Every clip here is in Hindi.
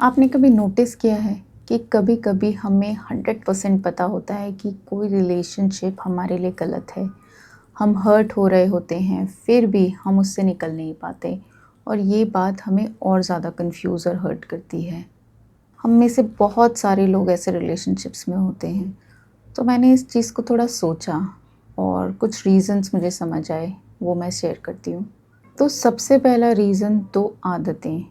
आपने कभी नोटिस किया है कि कभी-कभी हमें 100% पता होता है कि कोई रिलेशनशिप हमारे लिए गलत है। हम हर्ट हो रहे होते हैं, फिर भी हम उससे निकल नहीं पाते और ये बात हमें और ज़्यादा कन्फ्यूज़ और हर्ट करती है। हम में से बहुत सारे लोग ऐसे रिलेशनशिप्स में होते हैं। तो मैंने इस चीज़ को थोड़ा सोचा और कुछ रीज़न्स मुझे समझ आए, वो मैं शेयर करती हूँ। तो सबसे पहला रीज़न तो आदतें।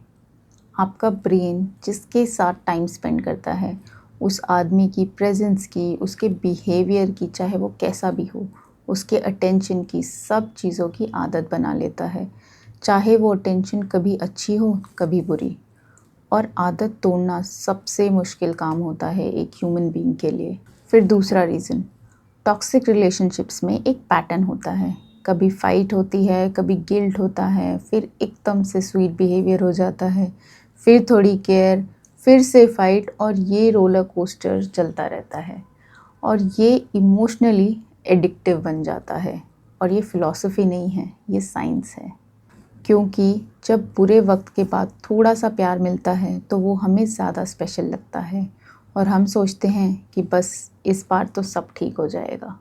आपका ब्रेन जिसके साथ टाइम स्पेंड करता है, उस आदमी की प्रेज़ेंस की, उसके बिहेवियर की, चाहे वो कैसा भी हो, उसके अटेंशन की, सब चीज़ों की आदत बना लेता है। चाहे वो अटेंशन कभी अच्छी हो, कभी बुरी। और आदत तोड़ना सबसे मुश्किल काम होता है एक ह्यूमन बीइंग के लिए। फिर दूसरा रीज़न, टॉक्सिक रिलेशनशिप्स में एक पैटर्न होता है। कभी फाइट होती है, कभी गिल्ट होता है, फिर एकदम से स्वीट बिहेवियर हो जाता है, फिर थोड़ी केयर, फिर से फाइट और ये रोलर कोस्टर चलता रहता है। और ये इमोशनली एडिक्टिव बन जाता है और ये फ़िलॉसफ़ी नहीं है, ये साइंस है। क्योंकि जब बुरे वक़्त के बाद थोड़ा-सा प्यार मिलता है, तो वो हमें ज़्यादा स्पेशल लगता है और हम सोचते हैं कि बस इस बार तो सब ठीक हो जाएगा।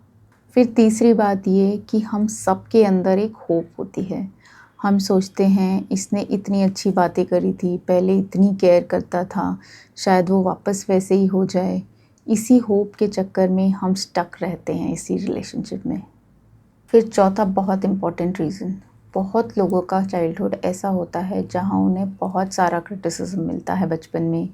फिर तीसरी बात ये कि हम सबके अंदर एक होप होती है। हम सोचते हैं इसने इतनी अच्छी बातें करी थी, पहले इतनी केयर करता था, शायद वो वापस वैसे ही हो जाए। इसी होप के चक्कर में हम स्टक रहते हैं इसी रिलेशनशिप में। फिर चौथा बहुत इम्पोर्टेंट रीज़न, बहुत लोगों का चाइल्डहुड ऐसा होता है जहाँ उन्हें बहुत सारा क्रिटिसिज्म मिलता है बचपन में,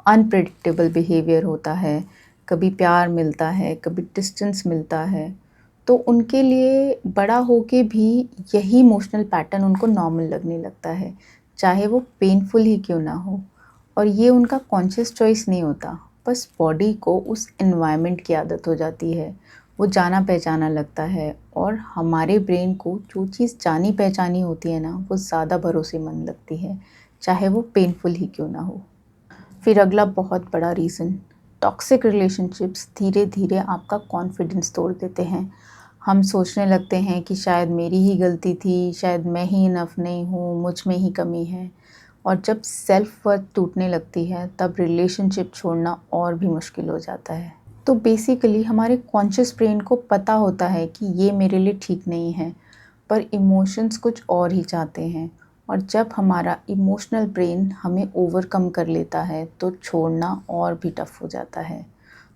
अनप्रेडिक्टेबल बिहेवियर होता है, कभी प्यार मिलता है, कभी डिस्टेंस मिलता है। तो उनके लिए बड़ा होके भी यही इमोशनल पैटर्न उनको नॉर्मल लगने लगता है, चाहे वो पेनफुल ही क्यों ना हो। और ये उनका कॉन्शियस चॉइस नहीं होता, बस बॉडी को उस एनवायरनमेंट की आदत हो जाती है। वो जाना पहचाना लगता है और हमारे ब्रेन को जो चीज़ जानी पहचानी होती है ना, वो ज़्यादा भरोसेमंद लगती है, चाहे वो पेनफुल ही क्यों ना हो। फिर अगला बहुत बड़ा रीज़न, टॉक्सिक रिलेशनशिप्स धीरे-धीरे आपका कॉन्फिडेंस तोड़ देते हैं। हम सोचने लगते हैं कि शायद मेरी ही गलती थी, शायद मैं ही इनफ नहीं हूँ, मुझ में ही कमी है। और जब सेल्फ वर्थ टूटने लगती है, तब रिलेशनशिप छोड़ना और भी मुश्किल हो जाता है। तो बेसिकली हमारे कॉन्शियस ब्रेन को पता होता है कि ये मेरे लिए ठीक नहीं है, पर इमोशंस कुछ और ही चाहते हैं। और जब हमारा इमोशनल ब्रेन हमें ओवरकम कर लेता है, तो छोड़ना और भी टफ हो जाता है।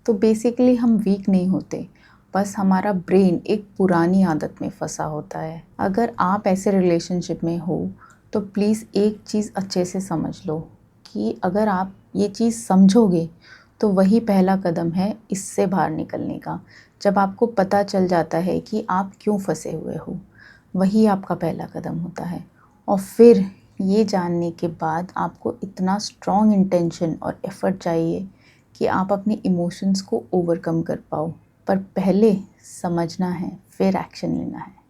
तो बेसिकली हम वीक नहीं होते, बस हमारा ब्रेन एक पुरानी आदत में फंसा होता है। अगर आप ऐसे रिलेशनशिप में हो, तो प्लीज़ एक चीज़ अच्छे से समझ लो कि अगर आप ये चीज़ समझोगे, तो वही पहला कदम है इससे बाहर निकलने का। जब आपको पता चल जाता है कि आप क्यों फँसे हुए हो, वही आपका पहला कदम होता है। और फिर ये जानने के बाद आपको इतना स्ट्रॉन्ग इंटेंशन और एफ़र्ट चाहिए कि आप अपने इमोशंस को ओवरकम कर पाओ। पर पहले समझना है, फिर एक्शन लेना है।